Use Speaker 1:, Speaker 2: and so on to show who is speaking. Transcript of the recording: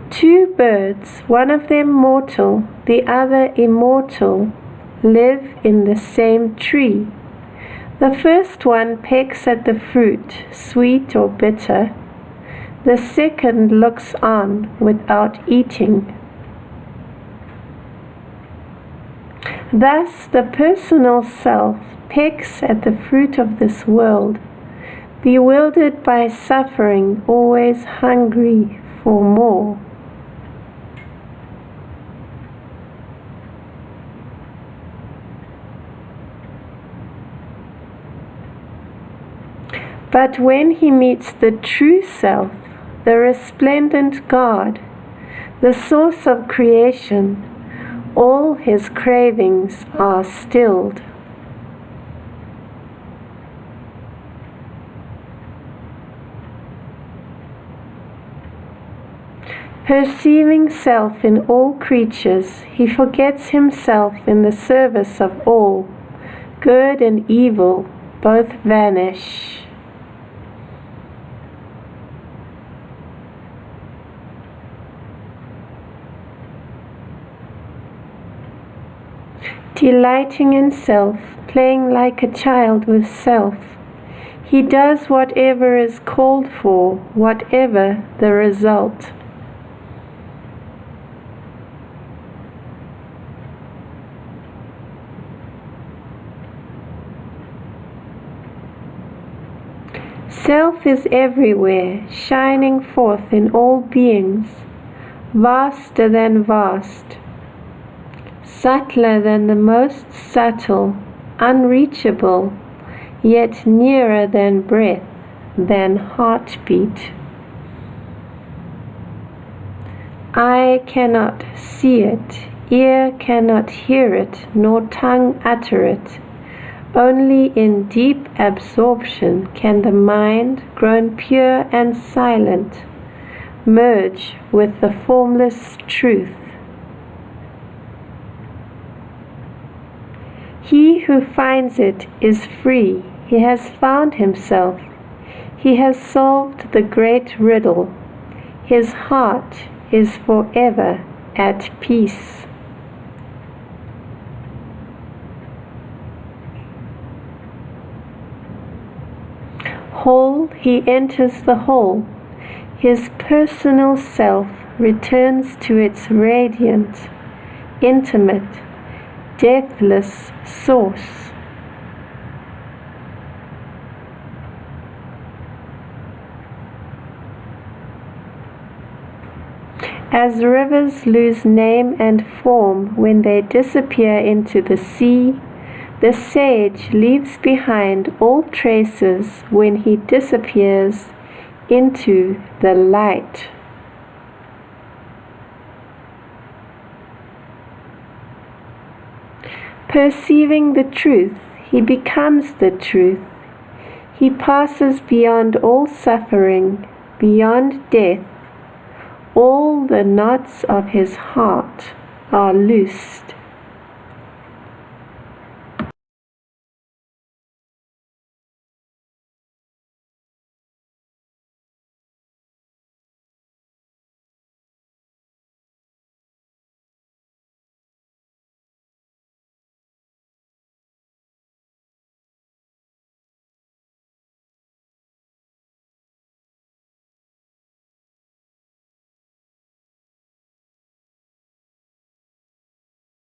Speaker 1: Two birds, one of them mortal, the other immortal, live in the same tree. The first one pecks at the fruit, sweet or bitter. The second looks on without eating. Thus the personal self pecks at the fruit of this world, bewildered by suffering, always hungry for more. But when he meets the true self, the resplendent God, the source of creation, all his cravings are stilled. Perceiving self in all creatures, he forgets himself in the service of all. Good and evil both vanish. Delighting in self, playing like a child with self, he does whatever is called for, whatever the result. Self is everywhere, shining forth in all beings, vaster than vast, subtler than the most subtle, unreachable, yet nearer than breath, than heartbeat. Eye cannot see it, ear cannot hear it, nor tongue utter it. Only in deep absorption can the mind, grown pure and silent, merge with the formless truth. He who finds it is free. He has found himself. He has solved the great riddle. His heart is forever at peace. Whole, he enters the whole. His personal self returns to its radiant, intimate, deathless source. As rivers lose name and form when they disappear into the sea, the sage leaves behind all traces when he disappears into the light. Perceiving the truth, he becomes the truth. He passes beyond all suffering, beyond death. All the knots of his heart are loosed.